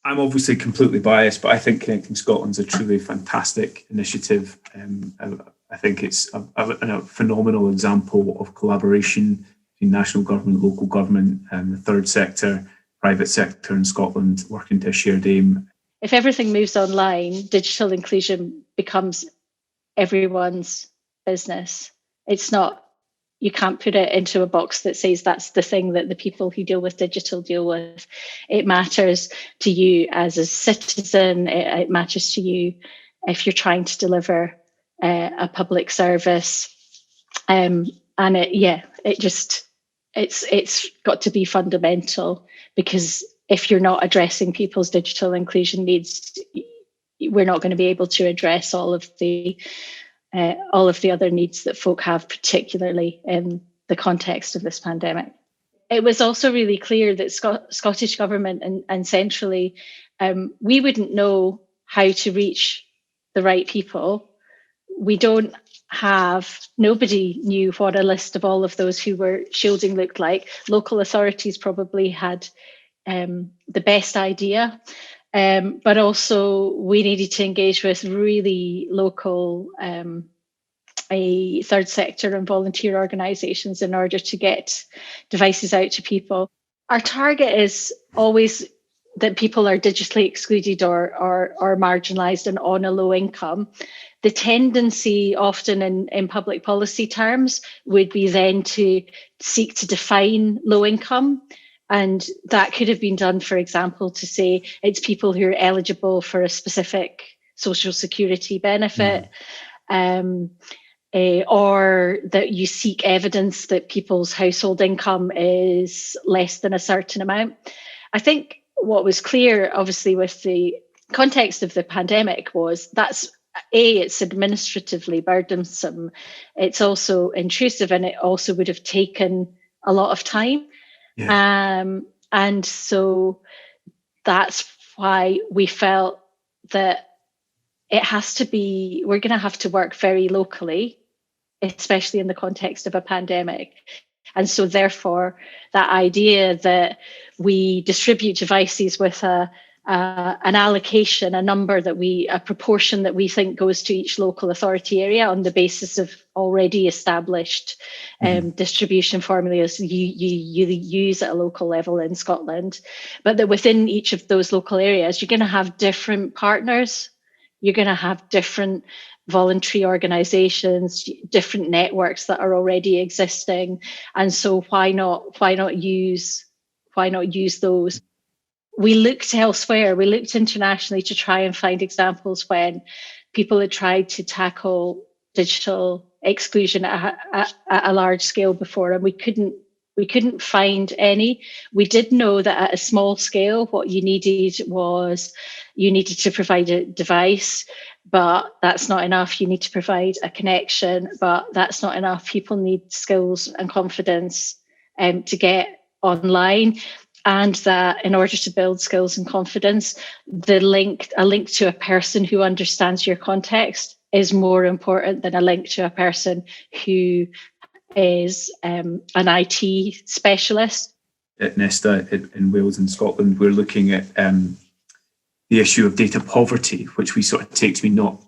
I'm obviously completely biased, but I think Connecting Scotland's a truly fantastic initiative. I think it's a phenomenal example of collaboration between national government, local government, and the third sector, private sector in Scotland working to a shared aim. If everything moves online, digital inclusion becomes everyone's business. It's not, you can't put it into a box that says that's the thing that the people who deal with digital deal with. It matters to you as a citizen. It matters to you if you're trying to deliver a public service. And it's got to be fundamental, because if you're not addressing people's digital inclusion needs, we're not going to be able to address all of the other needs that folk have, particularly in the context of this pandemic. It was also really clear that Scottish Government and centrally, we wouldn't know how to reach the right people. Nobody knew what a list of all of those who were shielding looked like. Local authorities probably had the best idea. But also we needed to engage with really local a third sector and volunteer organisations in order to get devices out to people. Our target is always that people are digitally excluded or marginalised and on a low income. The tendency often in public policy terms would be then to seek to define low income. And that could have been done, for example, to say it's people who are eligible for a specific social security benefit, or that you seek evidence that people's household income is less than a certain amount. I think what was clear, obviously, with the context of the pandemic was it's administratively burdensome. It's also intrusive, and it also would have taken a lot of time. Yeah. And so that's why we felt that we're going to have to work very locally, especially in the context of a pandemic. And so therefore, that idea that we distribute devices with an allocation, a proportion that we think goes to each local authority area on the basis of already established distribution formulas you use at a local level in Scotland, but that within each of those local areas, you're going to have different partners, you're going to have different voluntary organisations, different networks that are already existing, and so why not use those? We looked elsewhere, we looked internationally to try and find examples when people had tried to tackle digital exclusion at a large scale before, and we couldn't find any. We did know that at a small scale, what you needed to provide a device, but that's not enough. You need to provide a connection, but that's not enough. People need skills and confidence to get online. And that in order to build skills and confidence, a link to a person who understands your context is more important than a link to a person who is an IT specialist. At Nesta in Wales and Scotland, we're looking at the issue of data poverty, which we sort of take to be not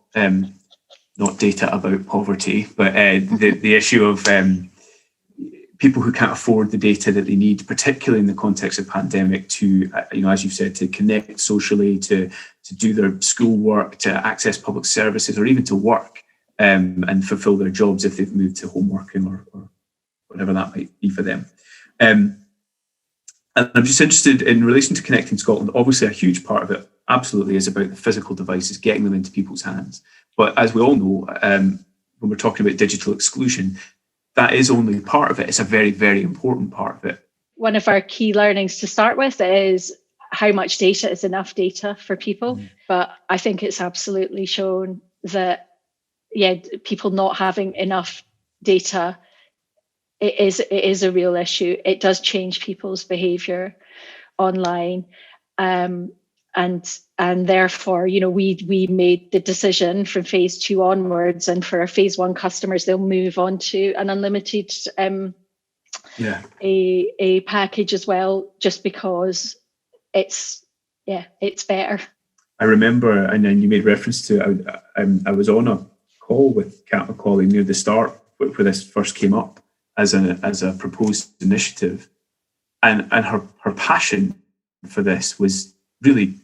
data about poverty, but the issue of people who can't afford the data that they need, particularly in the context of pandemic, to, as you've said, to connect socially, to do their schoolwork, to access public services, or even to work and fulfill their jobs if they've moved to home working or whatever that might be for them. And I'm just interested in relation to Connecting Scotland. Obviously, a huge part of it absolutely is about the physical devices, getting them into people's hands. But as we all know, when we're talking about digital exclusion, that is only part of it. It's a very, very important part of it. One of our key learnings to start with is how much data is enough data for people. But I think it's absolutely shown that, people not having enough data, it is a real issue. It does change people's behaviour online. And therefore, we made the decision from phase 2 onwards, and for our phase 1 customers, they'll move on to an unlimited a package as well, just because it's it's better. I remember, and then you made reference to it, I was on a call with Kat Macaulay near the start where this first came up as a proposed initiative, and her passion for this was really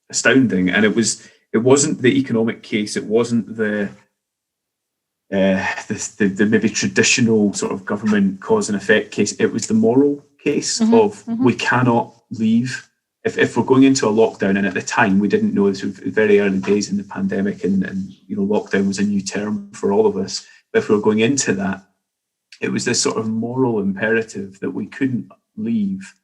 astounding. And it wasn't the economic case, it wasn't the maybe traditional sort of government cause and effect case. It was the moral case of we cannot leave. If we're going into a lockdown, and at the time we didn't know, this was very early days in the pandemic, and lockdown was a new term for all of us. But if we were going into that, it was this sort of moral imperative that we couldn't leave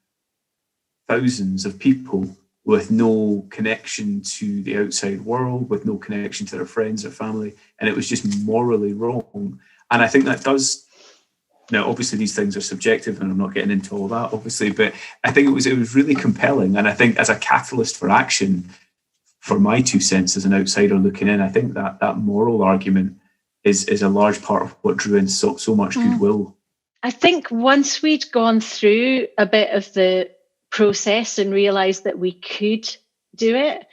thousands of people with no connection to the outside world, with no connection to their friends or family, and it was just morally wrong. And I think that does. Now, obviously, these things are subjective, and I'm not getting into all that, obviously, but I think it was really compelling. And I think as a catalyst for action, for my 2 cents as an outsider looking in, I think that moral argument is a large part of what drew in so much goodwill. I think once we'd gone through a bit of the process and realised that we could do it,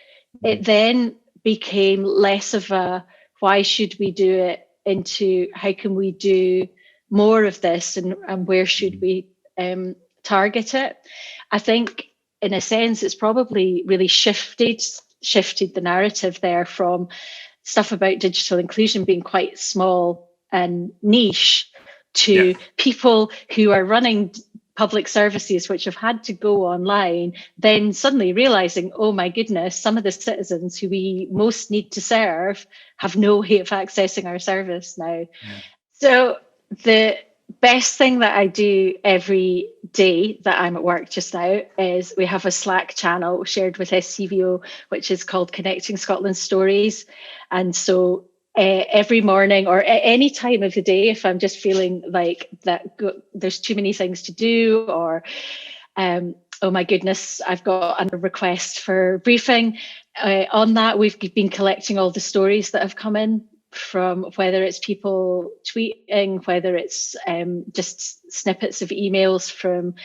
it then became less of a why should we do it into how can we do more of this, and where should we target it. I think in a sense it's probably really shifted the narrative there from stuff about digital inclusion being quite small and niche to people who are running public services which have had to go online, then suddenly realizing, oh my goodness, some of the citizens who we most need to serve have no way of accessing our service now. So the best thing that I do every day that I'm at work just now is we have a Slack channel shared with SCVO, which is called Connecting Scotland Stories. And so every morning or at any time of the day, if I'm just feeling like that there's too many things to do, or oh my goodness, I've got a request for briefing, on that we've been collecting all the stories that have come in, from whether it's people tweeting, whether it's just snippets of emails from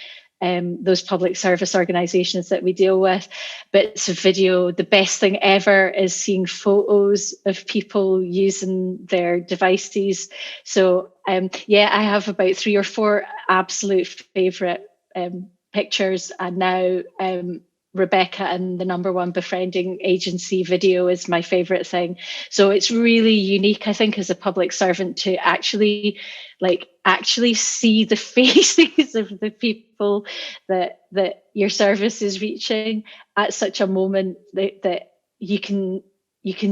those public service organisations that we deal with, bits of video. The best thing ever is seeing photos of people using their devices. So I have about 3 or 4 absolute favourite pictures, and now Rebecca and the #1 befriending agency video is my favourite thing. So it's really unique, I think, as a public servant to actually see the faces of the people that your service is reaching at such a moment that you can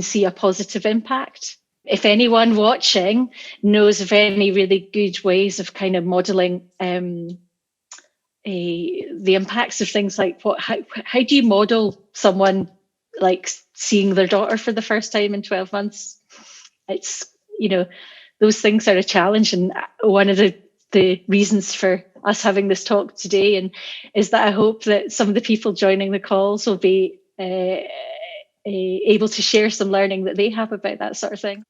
see a positive impact. If anyone watching knows of any really good ways of kind of modelling the impacts of things like how do you model someone like seeing their daughter for the first time in 12 months? It's, those things are a challenge. And one of the reasons for us having this talk today is that I hope that some of the people joining the calls will be able to share some learning that they have about that sort of thing.